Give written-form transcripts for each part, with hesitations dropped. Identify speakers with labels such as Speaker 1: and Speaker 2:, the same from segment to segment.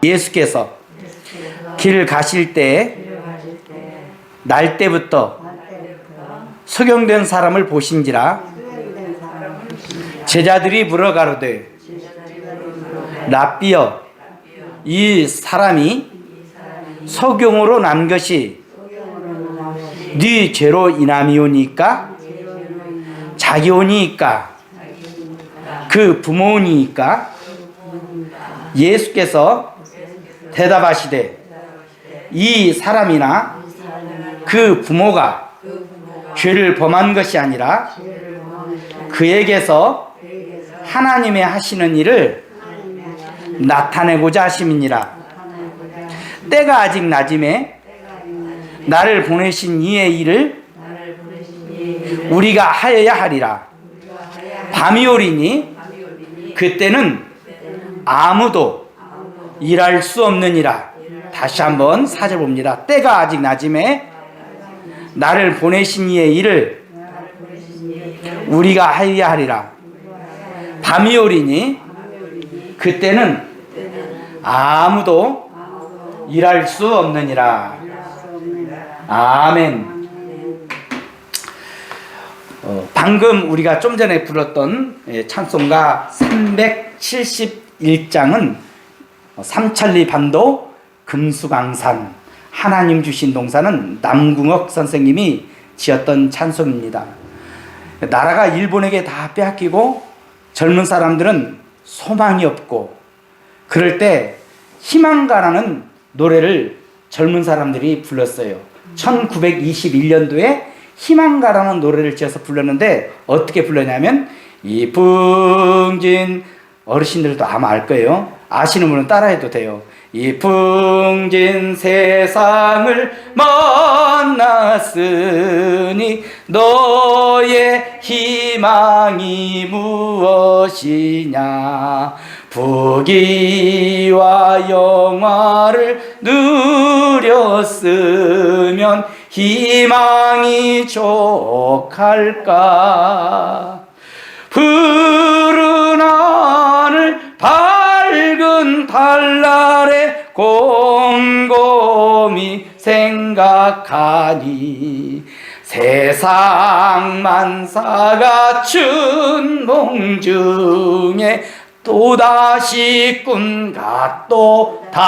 Speaker 1: 예수께서 길 가실 때 날 때부터 소경된 사람을 보신지라 제자들이 물어가로되 랍비여 이 사람이 소경으로 난 것이 네 죄로 인함이오니까 자기오니까 그 부모니까 예수께서 대답하시되 이 사람이나 그 부모가 죄를 범한 것이 아니라 그에게서 하나님의 하시는 일을 나타내고자 하심이니라. 때가 아직 낮음에 나를 보내신 이의 일을 우리가 하여야 하리라. 밤이 오리니 그때는 아무도 일할 수 없느니라. 다시 한번 4절 봅니다. 때가 아직 낮음에 나를 보내신 이의 일을 우리가 하여야 하리라. 밤이 오리니 그때는 아무도 일할 수 없느니라. 아멘. 방금 우리가 좀 전에 불렀던 찬송가 371장은 삼천리 반도 금수강산 하나님 주신 동산은 남궁옥 선생님이 지었던 찬송입니다. 나라가 일본에게 다 빼앗기고 젊은 사람들은 소망이 없고 그럴 때 희망가라는 노래를 젊은 사람들이 불렀어요. 1921년도에 희망가라는 노래를 지어서 불렀는데 어떻게 불렀냐면 이 풍진 어르신들도 아마 알 거예요. 아시는 분은 따라해도 돼요. 이 풍진 세상을 만났으니 너의 희망이 무엇이냐 부귀와 영화를 누렸으면 희망이 족할까 푸른 하늘 밝은 달날에 곰곰이 생각하니 세상 만사가 춘몽 중에 또다시 꿈같도다.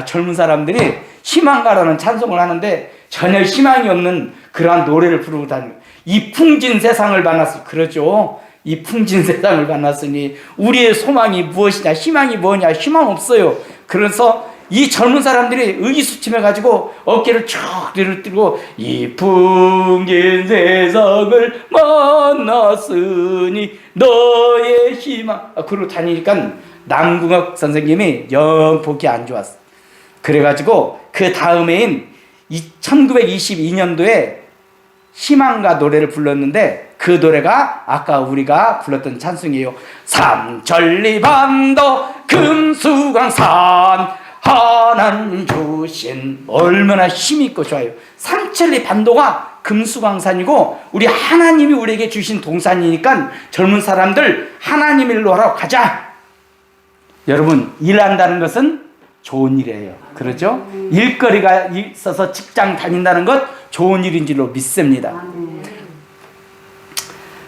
Speaker 1: 젊은 사람들이 희망가라는 찬송을 하는데 전혀 희망이 없는 그러한 노래를 부르고 다니고 이 풍진 세상을 만났으니 그러죠. 이 풍진 세상을 만났으니 우리의 소망이 무엇이냐 희망이 뭐냐 희망 없어요. 그래서 이 젊은 사람들이 의기소침해가지고 어깨를 쭉 들고 이 풍진 세상을 만났으니 너의 희망 그러고 다니니까 남궁옥 선생님이 영 보기 안 좋았어. 그래가지고 그 다음해인 1922년도에 희망가 노래를 불렀는데 그 노래가 아까 우리가 불렀던 찬송이에요. 삼천리 반도 금수강산 하나님 주신 얼마나 힘있고 좋아요. 삼천리 반도가 금수강산이고 우리 하나님이 우리에게 주신 동산이니까 젊은 사람들 하나님 일로 하러 가자. 여러분 일한다는 것은 좋은 일이에요. 그렇죠? 일거리가 있어서 직장 다닌다는 것 좋은 일인 줄로 믿습니다.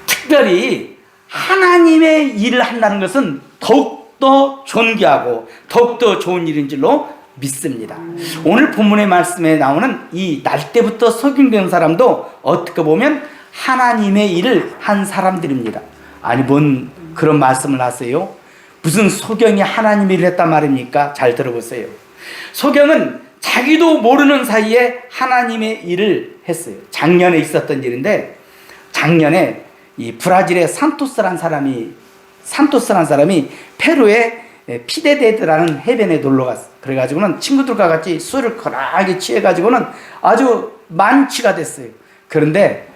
Speaker 1: 특별히 하나님의 일을 한다는 것은 더욱더 존귀하고 더욱더 좋은 일인 줄로 믿습니다. 오늘 본문의 말씀에 나오는 이 날 때부터 소경된 사람도 어떻게 보면 하나님의 일을 한 사람들입니다. 아니 뭔 그런 말씀을 하세요? 무슨 소경이 하나님의 일을 했단 말입니까? 잘 들어보세요. 소경은 자기도 모르는 사이에 하나님의 일을 했어요. 작년에 있었던 일인데 작년에 이 브라질의 산토스라는 사람이 페루의 피데데드라는 해변에 놀러 갔어. 그래가지고는 친구들과 같이 술을 거나하게 취해가지고는 아주 만취가 됐어요. 그런데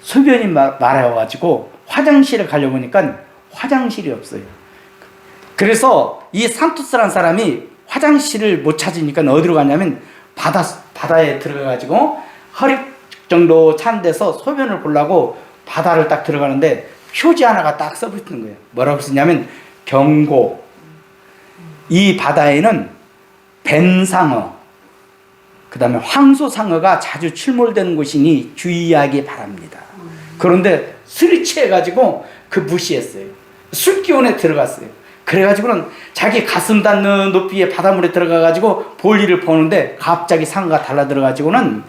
Speaker 1: 소변이 마려워가지고 화장실에 가려고 하니까 화장실이 없어요. 그래서 이 산토스라는 사람이 화장실을 못 찾으니까 어디로 갔냐면 바다에 들어가가지고 허리 정도 찬 데서 소변을 보려고 바다를 딱 들어가는데 표지 하나가 딱 써붙는 거예요. 뭐라고 쓰냐면 경고 이 바다에는 뱀상어, 그 다음에 황소상어가 자주 출몰되는 곳이니 주의하기 바랍니다. 그런데 술이 취해가지고 그 무시했어요. 술기운에 들어갔어요. 그래가지고는 자기 가슴 닿는 높이의 바닷물에 들어가가지고 볼일을 보는데 갑자기 상어가 달라들어가지고는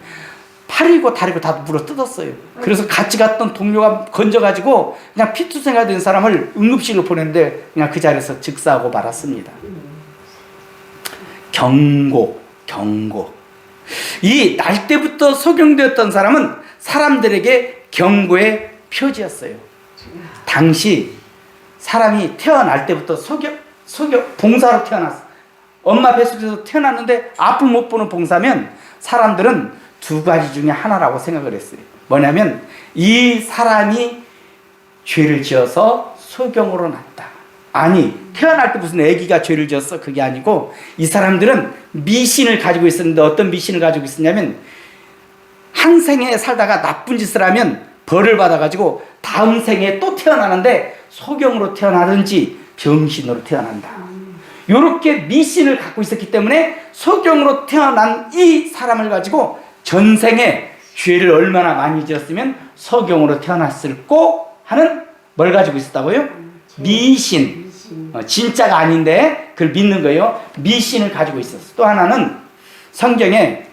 Speaker 1: 팔이고 다리고 다 물어 뜯었어요. 그래서 같이 갔던 동료가 건져가지고 그냥 피투성이가 된 사람을 응급실로 보냈는데 그냥 그 자리에서 즉사하고 말았습니다. 경고. 이 날 때부터 소경되었던 사람은 사람들에게 경고의 표지였어요. 당시 사람이 태어날 때부터 봉사로 태어났어. 엄마 뱃속에서 태어났는데 앞을 못 보는 봉사면 사람들은 두 가지 중에 하나라고 생각을 했어요. 뭐냐면 이 사람이 죄를 지어서 소경으로 났다. 아니, 태어날 때 무슨 애기가 죄를 지었어? 그게 아니고 이 사람들은 미신을 가지고 있었는데 어떤 미신을 가지고 있었냐면 한 생에 살다가 나쁜 짓을 하면 벌을 받아가지고 다음 생에 또 태어나는데 소경으로 태어나든지 병신으로 태어난다. 이렇게 미신을 갖고 있었기 때문에 소경으로 태어난 이 사람을 가지고 전생에 죄를 얼마나 많이 지었으면 소경으로 태어났을꼬 하는 뭘 가지고 있었다고요? 미신. 진짜가 아닌데 그걸 믿는 거예요. 미신을 가지고 있었어. 또 하나는 성경에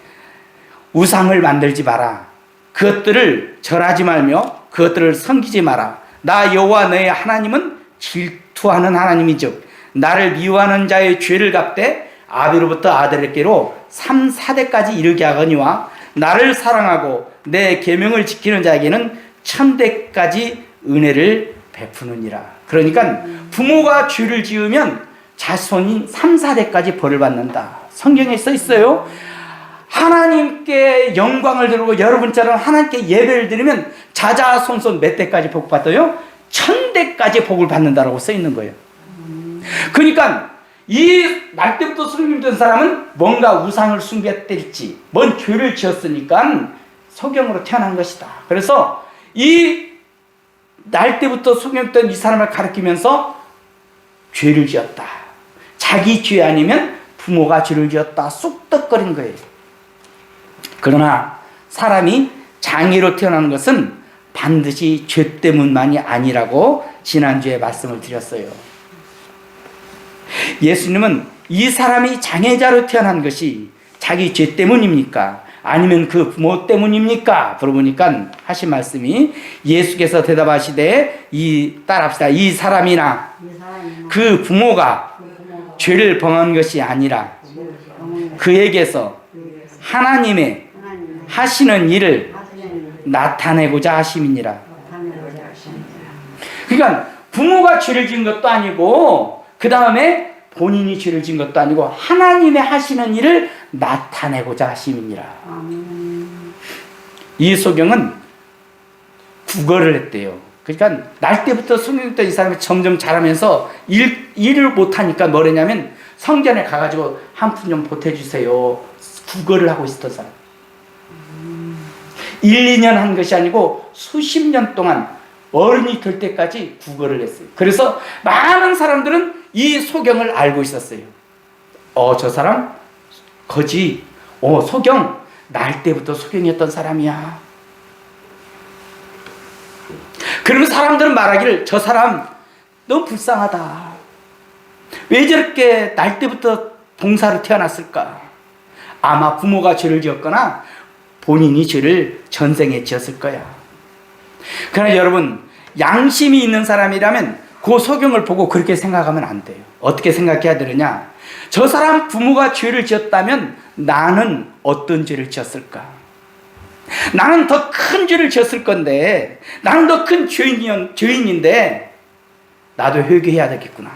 Speaker 1: 우상을 만들지 마라. 그것들을 절하지 말며 그것들을 섬기지 마라. 나 여호와 너의 하나님은 질투하는 하나님이죠. 나를 미워하는 자의 죄를 갚되 아비로부터 아들에게로 3, 4대까지 이르게 하거니와 나를 사랑하고 내 계명을 지키는 자에게는 1000대까지 은혜를 베푸느니라. 그러니까 부모가 죄를 지으면 자손인 3, 4대까지 벌을 받는다. 성경에 써 있어요. 하나님께 영광을 드리고 여러분처럼 하나님께 예배를 드리면 자자손손 몇 대까지 복 받아요? 1000대까지 복을 받는다라고 써 있는 거예요. 그러니까 이 날 때부터 소경된 사람은 뭔가 우상을 숭배했을지 뭔 죄를 지었으니까 소경으로 태어난 것이다. 그래서 이 날 때부터 소경된 이 사람을 가리키면서 죄를 지었다. 자기 죄 아니면 부모가 죄를 지었다. 쑥덕거린 거예요. 그러나 사람이 장애로 태어나는 것은 반드시 죄 때문만이 아니라고 지난주에 말씀을 드렸어요. 예수님은 이 사람이 장애자로 태어난 것이 자기 죄 때문입니까? 아니면 그 부모 때문입니까? 물어보니까 하신 말씀이 예수께서 대답하시되 따라합시다. 이 사람이나 그 부모가 죄를 범한 것이 아니라 그에게서 하나님의 하시는 일을 나타내고자 하심이니라. 그러니까 부모가 죄를 지은 것도 아니고 그 다음에 본인이 죄를 지은 것도 아니고 하나님의 하시는 일을 나타내고자 하심이니라. 이 소경은 국어를 했대요. 그러니까 날 때부터 소경했던 이 사람이 점점 자라면서 일을 못하니까 뭐랬냐면 성전에 가가지고 한 푼 좀 보태주세요. 국어를 하고 있었던 사람. 1, 2년 한 것이 아니고 수십 년 동안 어른이 될 때까지 국어를 했어요. 그래서 많은 사람들은 이 소경을 알고 있었어요. 저 사람 거지. 소경 날 때부터 소경이었던 사람이야. 그러면 사람들은 말하기를 저 사람 너무 불쌍하다. 왜 저렇게 날 때부터 봉사로 태어났을까? 아마 부모가 죄를 지었거나 본인이 죄를 전생에 지었을 거야. 그러나 여러분, 양심이 있는 사람이라면 그 소경을 보고 그렇게 생각하면 안 돼요. 어떻게 생각해야 되느냐? 저 사람 부모가 죄를 지었다면 나는 어떤 죄를 지었을까? 나는 더 큰 죄를 지었을 건데, 나는 더 큰 죄인인데 나도 회개해야 되겠구나.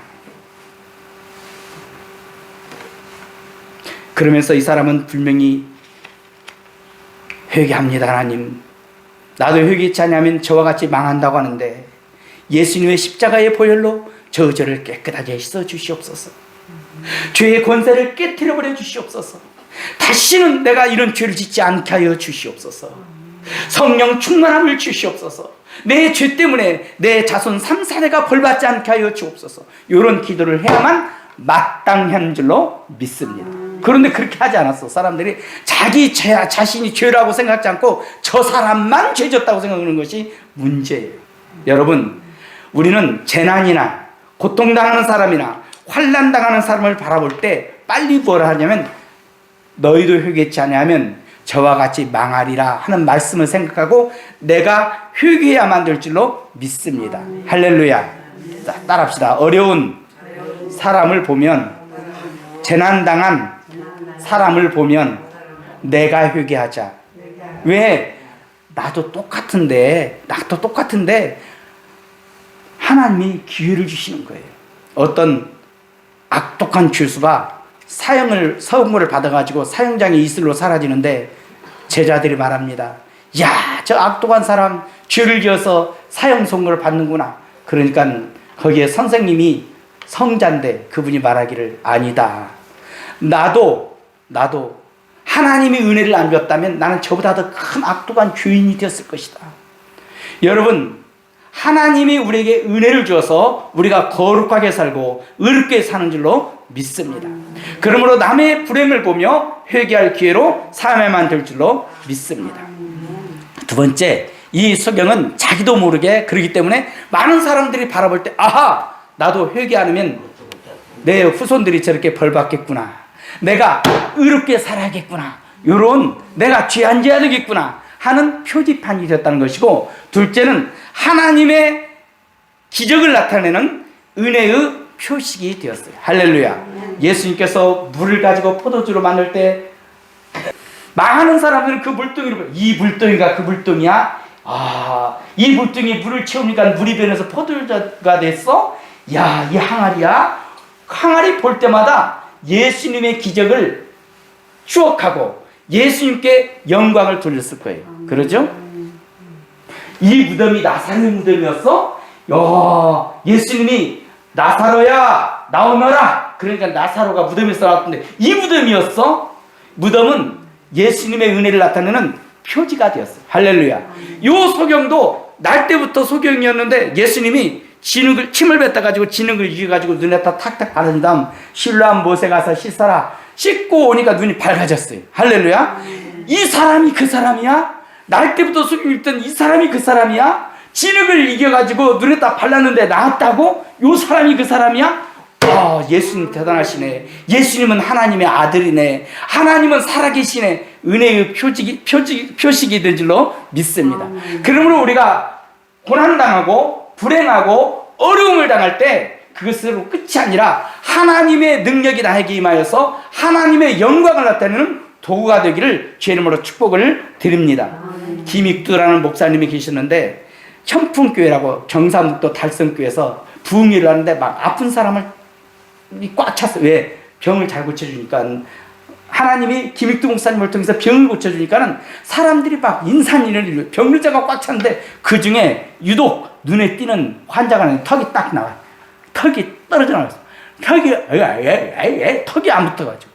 Speaker 1: 그러면서 이 사람은 분명히 회개합니다. 하나님, 나도 회개치 않으면 저와 같이 망한다고 하는데 예수님의 십자가의 보혈로 저를 깨끗하게 씻어 주시옵소서. 죄의 권세를 깨트려 버려 주시옵소서. 다시는 내가 이런 죄를 짓지 않게 하여 주시옵소서. 성령 충만함을 주시옵소서. 내 죄 때문에 내 자손 3, 4대가 벌받지 않게 하여 주옵소서. 이런 기도를 해야만 마땅한 줄로 믿습니다. 그런데 그렇게 하지 않았어. 사람들이 자기 자신이 죄라고 생각하지 않고 저 사람만 죄졌다고 생각하는 것이 문제예요. 여러분, 우리는 재난이나 고통당하는 사람이나 환난당하는 사람을 바라볼 때 빨리 뭐라 하냐면 너희도 회개치 아니하면 저와 같이 망하리라 하는 말씀을 생각하고 내가 회개해야만 될 줄로 믿습니다. 할렐루야. 자, 따라합시다. 어려운 사람을 보면, 재난당한 사람을 보면 내가 회개하자. 왜? 나도 똑같은데 하나님이 기회를 주시는 거예요. 어떤 악독한 죄수가 선고를 받아가지고 사형장의 이슬로 사라지는데 제자들이 말합니다. 야, 저 악독한 사람 죄를 지어서 사형 선고를 받는구나. 그러니까 거기에 선생님이 성자인데 그분이 말하기를 아니다. 나도 하나님이 은혜를 안 줬다면 나는 저보다 더 큰 악독한 죄인이 되었을 것이다. 여러분, 하나님이 우리에게 은혜를 주어서 우리가 거룩하게 살고 의롭게 사는 줄로 믿습니다. 그러므로 남의 불행을 보며 회개할 기회로 삼아야만 될 줄로 믿습니다. 두 번째, 이 소경은 자기도 모르게 그러기 때문에 많은 사람들이 바라볼 때 아하, 나도 회개 안 하면 내 후손들이 저렇게 벌 받겠구나, 내가 의롭게 살아야겠구나, 요런 내가 죄 안 지어야 되겠구나 하는 표지판이 되었다는 것이고, 둘째는 하나님의 기적을 나타내는 은혜의 표식이 되었어요. 할렐루야. 예수님께서 물을 가지고 포도주로 만들 때 많은 사람들은 그 물동이를 보고 이 물동이가 그 물동이야? 아, 이 물동이 물을 채우니까 물이 변해서 포도주가 됐어? 야, 이 항아리야? 항아리 볼 때마다 예수님의 기적을 추억하고 예수님께 영광을 돌렸을 거예요. 그러죠? 이 무덤이 나사로의 무덤이었어? 야, 예수님이 나사로야 나오너라. 그러니까 나사로가 무덤에서 나왔는데 이 무덤이었어? 무덤은 예수님의 은혜를 나타내는 표지가 되었어요. 할렐루야. 요 소경도 날 때부터 소경이었는데 예수님이 침을 뱉어가지고 진흙을 이겨가지고 눈에다 탁탁 바른 다음 실로암 못에 가서 씻어라. 씻고 오니까 눈이 밝아졌어요. 할렐루야. 이 사람이 그 사람이야? 날 때부터 소경이 있던 이 사람이 그 사람이야? 진흙을 이겨가지고 눈에다 발랐는데 나았다고? 요 사람이 그 사람이야? 아, 예수님 대단하시네. 예수님은 하나님의 아들이네. 하나님은 살아계시네. 은혜의 표식이 된 줄로 믿습니다. 그러므로 우리가 고난당하고 불행하고 어려움을 당할 때 그것으로 끝이 아니라 하나님의 능력이 나에게 임하여서 하나님의 영광을 나타내는 도구가 되기를 주의 이름으로 축복을 드립니다. 김익두라는 목사님이 계셨는데 청풍교회라고 경상북도 달성교회에서 부흥회를 하는데 막 아픈 사람을 꽉 찼어요. 왜? 병을 잘 고쳐주니까. 하나님이 김익두 목사님을 통해서 병을 고쳐주니까는 사람들이 막 인산인해를 병의자가 꽉 찼는데 그 중에 유독 눈에 띄는 환자가 있는데 턱이 딱 나와요. 턱이 떨어져 나왔어. 턱이 안 붙어가지고.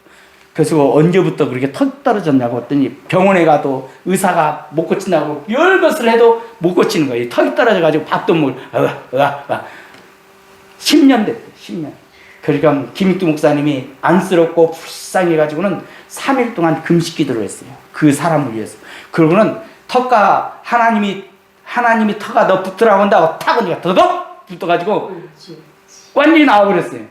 Speaker 1: 그래서 언제부터 그렇게 턱 떨어졌냐고 했더니 병원에 가도 의사가 못 고친다고 열 것을 해도 못 고치는 거예요. 턱이 떨어져가지고 밥도 못 10년 됐대. 10년. 그러니까 김익두 목사님이 안쓰럽고 불쌍해가지고는 3일 동안 금식 기도를 했어요. 그 사람을 위해서. 그러고는 턱과 하나님이 턱가 너 붙으라고 한다고 탁 하니까 더덕 붙어가지고 완전히 나와버렸어요.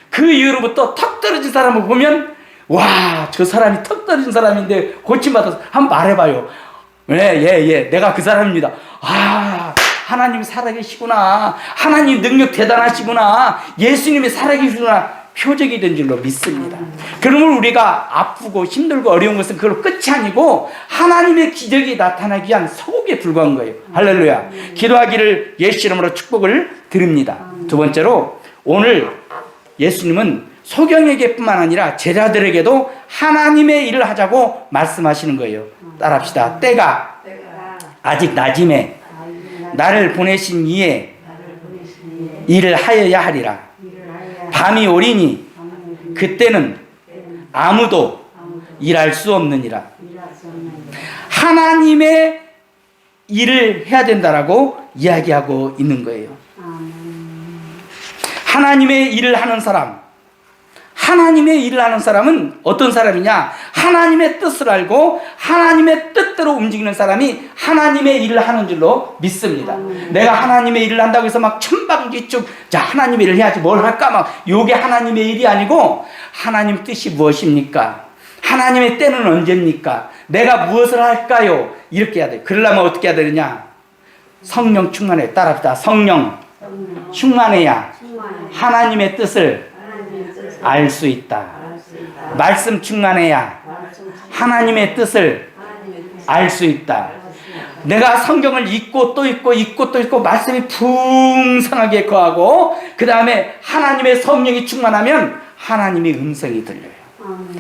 Speaker 1: 그 이후로부터 턱 떨어진 사람을 보면 와, 저 사람이 턱 떨어진 사람인데 고침받아서 한번 말해봐요. 예, 내가 그 사람입니다. 아, 하나님 살아계시구나. 하나님 능력 대단하시구나. 예수님이 살아계시구나. 표적이 된 줄로 믿습니다. 그러면 우리가 아프고 힘들고 어려운 것은 그걸로 끝이 아니고 하나님의 기적이 나타나기 위한 소국에 불과한 거예요. 할렐루야. 기도하기를 예수 이름으로 축복을 드립니다. 두 번째로 오늘 예수님은 소경에게뿐만 아니라 제자들에게도 하나님의 일을 하자고 말씀하시는 거예요. 따라합시다. 때가 아직 낮임에 나를 보내신 이에 일을 하여야 하리라. 밤이 오리니 그때는 아무도 일할 수 없느니라. 하나님의 일을 해야 된다라고 이야기하고 있는 거예요. 하나님의 일을 하는 사람, 하나님의 일을 하는 사람은 어떤 사람이냐? 하나님의 뜻을 알고 하나님의 뜻대로 움직이는 사람이 하나님의 일을 하는 줄로 믿습니다. 내가 하나님의 일을 한다고 해서 막 천방지축 자 하나님의 일을 해야지 뭘 할까 막 요게 하나님의 일이 아니고 하나님 뜻이 무엇입니까? 하나님의 때는 언제입니까? 내가 무엇을 할까요? 이렇게 해야 돼. 그러려면 어떻게 해야 되느냐? 성령 충만해. 따라합시다. 성령 충만해야 하나님의 뜻을 알 수 있다. 말씀 충만해야 하나님의 뜻을 알 수 있다. 내가 성경을 읽고 또 읽고 읽고 또 읽고 말씀이 풍성하게 거하고 그 다음에 하나님의 성령이 충만하면 하나님의 음성이 들려요.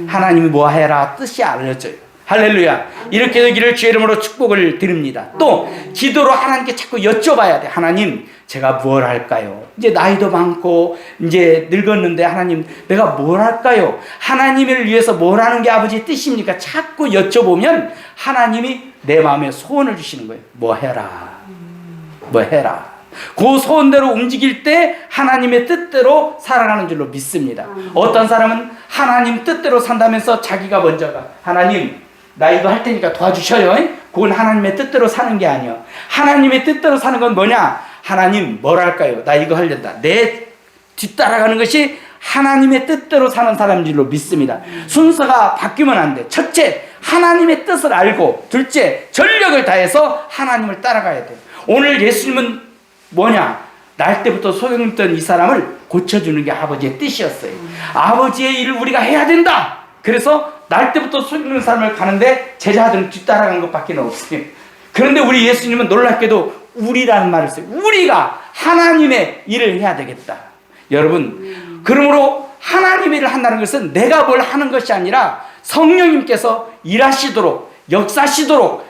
Speaker 1: 하나님이 뭐 해라 뜻이 알려져요. 할렐루야. 이렇게 되기를 주의 이름으로 축복을 드립니다. 또 기도로 하나님께 자꾸 여쭤봐야 돼. 하나님 제가 뭘 할까요? 이제 나이도 많고 이제 늙었는데 하나님 내가 뭘 할까요? 하나님을 위해서 뭘 하는 게 아버지의 뜻입니까? 자꾸 여쭤보면 하나님이 내 마음에 소원을 주시는 거예요. 뭐 해라. 뭐 해라. 그 소원대로 움직일 때 하나님의 뜻대로 살아가는 줄로 믿습니다. 어떤 사람은 하나님 뜻대로 산다면서 자기가 먼저 가. 하나님 나 이거 할 테니까 도와주셔요. 그건 하나님의 뜻대로 사는 게 아니야. 하나님의 뜻대로 사는 건 뭐냐? 하나님 뭘 할까요? 나 이거 하려다. 내 뒤따라가는 것이 하나님의 뜻대로 사는 사람인 줄로 믿습니다. 순서가 바뀌면 안 돼. 첫째, 하나님의 뜻을 알고, 둘째, 전력을 다해서 하나님을 따라가야 돼. 오늘 예수님은 뭐냐? 날 때부터 소경했던 이 사람을 고쳐주는 게 아버지의 뜻이었어요. 아버지의 일을 우리가 해야 된다. 그래서 날 때부터 소경된 사람을 가는데 제자들은 뒤따라간 것밖에 없어요. 그런데 우리 예수님은 놀랍게도 우리라는 말을 써요. 우리가 하나님의 일을 해야 되겠다. 여러분, 그러므로 하나님의 일을 한다는 것은 내가 뭘 하는 것이 아니라 성령님께서 일하시도록, 역사하시도록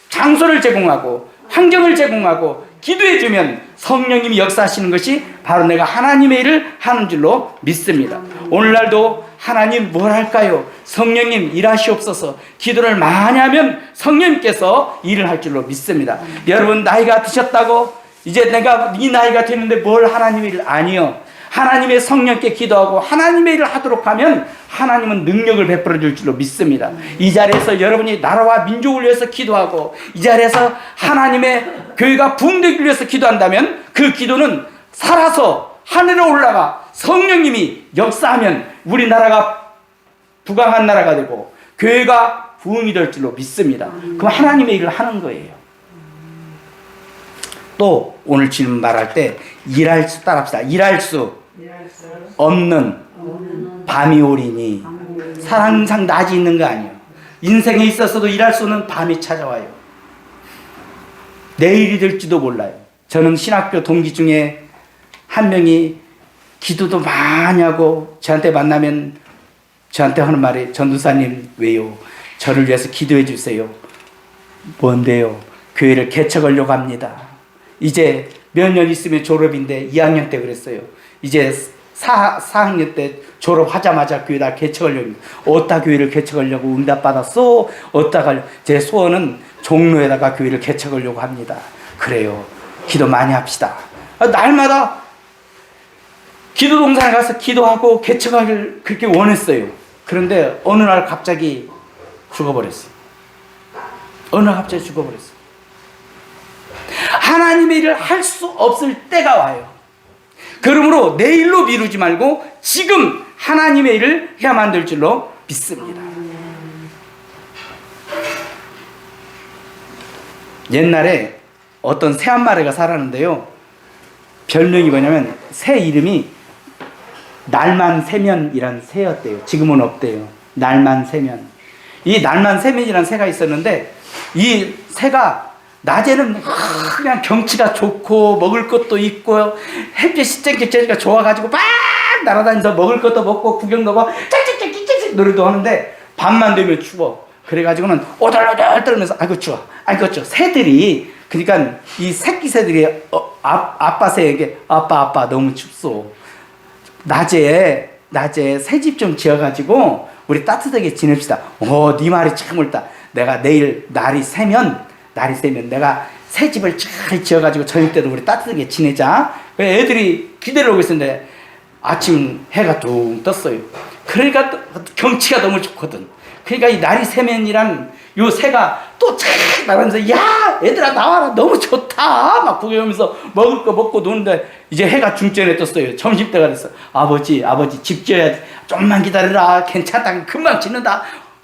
Speaker 1: 장소를 제공하고 환경을 제공하고 기도해주면 성령님이 역사하시는 것이 바로 내가 하나님의 일을 하는 줄로 믿습니다. 오늘날도 하나님 뭘 할까요? 성령님 일하시옵소서. 기도를 많이 하면 성령님께서 일을 할 줄로 믿습니다. 여러분 나이가 드셨다고 이제 내가 이 나이가 됐는데 뭘 하나님의 일 아니요. 하나님의 성령께 기도하고 하나님의 일을 하도록 하면 하나님은 능력을 베풀어 줄 줄로 믿습니다. 이 자리에서 여러분이 나라와 민족을 위해서 기도하고 이 자리에서 하나님의 교회가 부흥되기 위해서 기도한다면 그 기도는 살아서 하늘에 올라가 성령님이 역사하면 우리나라가 부강한 나라가 되고 교회가 부흥이 될 줄로 믿습니다. 그럼 하나님의 일을 하는 거예요. 또 오늘 질문 말할 때 일할 수 따라합시다. 일할 수 없는 밤이 오리니 항상 낮이 있는 거 아니에요. 인생에 있어서도 일할 수 없는 밤이 찾아와요. 내일이 될지도 몰라요. 저는 신학교 동기 중에 한 명이 기도도 많이 하고 저한테 만나면 저한테 하는 말이 전도사님 왜요? 저를 위해서 기도해 주세요. 뭔데요? 교회를 개척하려고 합니다. 이제 몇 년 있으면 졸업인데 2학년 때 그랬어요. 이제 4학년 때 졸업하자마자 교회다 개척하려고 어디다 교회를 개척하려고 응답받았어? 어디다가 제 소원은 종로에다가 교회를 개척하려고 합니다. 그래요. 기도 많이 합시다. 날마다 기도 동산에 가서 기도하고 개척하기를 그렇게 원했어요. 그런데 어느 날 갑자기 죽어버렸어요. 어느 날 갑자기 죽어버렸어요. 하나님의 일을 할 수 없을 때가 와요. 그러므로 내일로 미루지 말고 지금 하나님의 일을 해야만 될 줄로 믿습니다. 옛날에 어떤 새 한 마리가 살았는데요. 별명이 뭐냐면 새 이름이 날만 새면이란 새였대요. 지금은 없대요. 날만 새면. 이 날만 새면이란 새가 있었는데 이 새가 낮에는 그냥 경치가 좋고 먹을 것도 있고 햇빛이 쨍쨍쨍 좋아가지고 막 날아다니면서 먹을 것도 먹고 구경도 하고 쨍쨍쨍쨍 노래도 하는데 밤만 되면 추워. 그래가지고는 오돌오돌 떨면서 아이고 추워 아이고 추워. 새들이 그러니까 이 새끼 새들이 아빠 새에게 아빠 너무 춥소. 낮에 새집 좀 지어가지고 우리 따뜻하게 지냅시다. 네 말이 참 옳다. 내가 내일 날이 새면 내가 새 집을 잘 지어가지고 저녁 때도 우리 따뜻하게 지내자. 애들이 기대를 하고 있었는데 아침 해가 둥 떴어요. 그러니까 또 경치가 너무 좋거든. 그러니까 이 날이 새면이란 요 새가 또 쫙 나가면서 야 얘들아 나와라 너무 좋다 막 구경하면서 먹을 거 먹고 노는데 이제 해가 중전에 떴어요. 점심때가 됐어. 아버지 집 지어야 돼. 좀만 기다려라. 괜찮다. 금방 짓는다.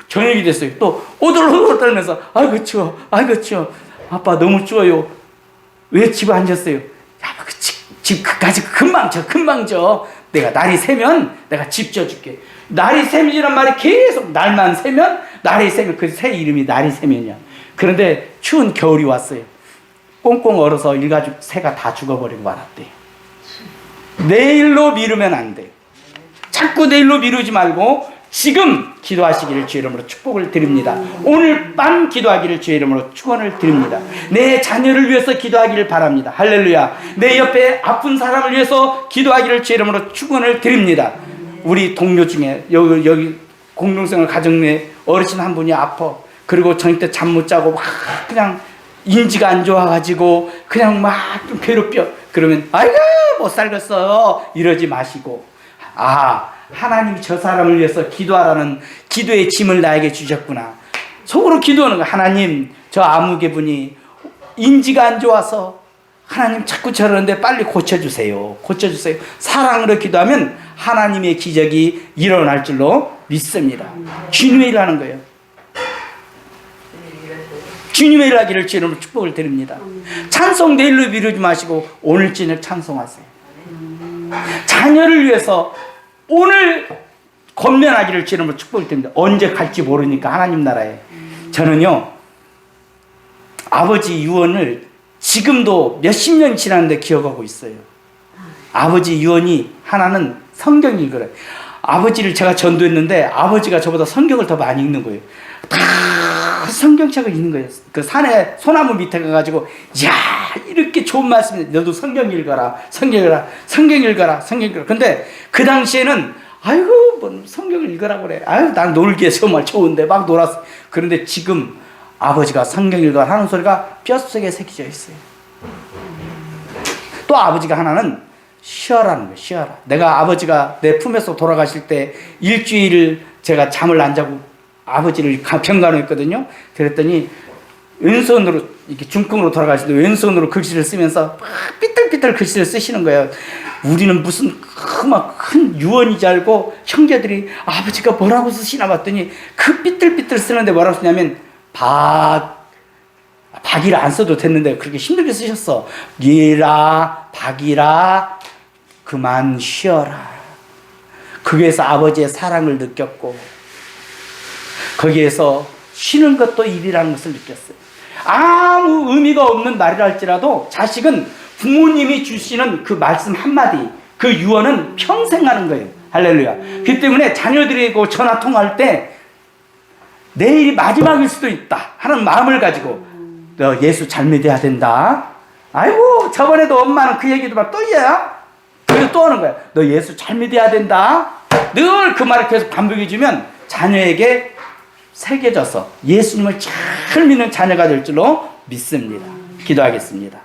Speaker 1: 저녁이 됐어요. 또 오돌오돌 떨면서 아이고 추워. 아빠 너무 추워요. 왜 집에 앉았어요? 야, 집 그까지 금방 져. 내가 날이 새면 내가 집 지어줄게. 날이 새면이란 말이 계속 날만 새면 날이 새면 그 새 이름이 날이 새면이야. 그런데 추운 겨울이 왔어요. 꽁꽁 얼어서 일가족 새가 다 죽어버리고 말았대. 내일로 미루면 안 돼. 자꾸 내일로 미루지 말고 지금 기도하시기를 주의 이름으로 축복을 드립니다. 오늘 밤 기도하기를 주의 이름으로 축원을 드립니다. 내 자녀를 위해서 기도하기를 바랍니다. 할렐루야. 내 옆에 아픈 사람을 위해서 기도하기를 주의 이름으로 축원을 드립니다. 우리 동료 중에 여기 공동생활 가정 내 어르신 한 분이 아파. 그리고 저녁 때 잠 못 자고 막 그냥 인지가 안 좋아가지고 그냥 막 좀 괴롭혀. 그러면 아이고 못 살겠어 이러지 마시고 하나님이 저 사람을 위해서 기도하라는 기도의 짐을 나에게 주셨구나. 속으로 기도하는 거야. 하나님 저 아무개 분이 인지가 안 좋아서 하나님 자꾸 저러는데 빨리 고쳐주세요. 사랑으로 기도하면 하나님의 기적이 일어날 줄로 믿습니다. 주님의 일을 하는 거예요. 주님의 일 하기를 주님으로 축복을 드립니다. 찬송 내일로 미루지 마시고 오늘 저녁 찬송하세요. 자녀를 위해서 오늘 권면하기를 주님으로 축복을 드립니다. 언제 갈지 모르니까 하나님 나라에. 저는요 아버지 유언을 지금도 몇십 년 지났는데 기억하고 있어요. 아버지 유언이 하나는 성경 읽으래. 아버지를 제가 전도했는데 아버지가 저보다 성경을 더 많이 읽는 거예요. 다 성경책을 읽는 거예요. 그 산에 소나무 밑에 가가지고 야 이렇게 좋은 말씀이 너도 성경 읽어라. 근데 그 당시에는 아이고 뭐 성경을 읽으라고 그래. 아유 난 놀기에 정말 좋은데 막 놀았어. 그런데 지금 아버지가 성경 읽어라 하는 소리가 뼛속에 새겨져 있어요. 또 아버지가 하나는 쉬어라는 거예요. 쉬어라. 내가 아버지가 내 품에서 돌아가실 때 일주일을 제가 잠을 안 자고 아버지를 병간호했거든요. 그랬더니 왼손으로 이렇게 중풍으로 돌아가실 때 왼손으로 글씨를 쓰면서 막 삐뚤삐뚤 글씨를 쓰시는 거예요. 우리는 무슨 막 큰 유언이지 알고 형제들이 아버지가 뭐라고 쓰시나 봤더니 그 삐뚤삐뚤 쓰는데 뭐라고 쓰냐면 박이라 안 써도 됐는데 그렇게 힘들게 쓰셨어. 얘라 박이라 그만 쉬어라. 거기에서 아버지의 사랑을 느꼈고 거기에서 쉬는 것도 일이라는 것을 느꼈어요. 아무 의미가 없는 말이라 할지라도 자식은 부모님이 주시는 그 말씀 한마디 그 유언은 평생 하는 거예요. 할렐루야. 그 때문에 자녀들이고 전화 통화할 때 내일이 마지막일 수도 있다 하는 마음을 가지고 너 예수 잘 믿어야 된다. 아이고 저번에도 엄마는 그 얘기도 막 또 얘야. 그래서 또 하는 거야. 너 예수 잘 믿어야 된다. 늘 그 말을 계속 반복해주면 자녀에게 새겨져서 예수님을 잘 믿는 자녀가 될 줄로 믿습니다. 기도하겠습니다.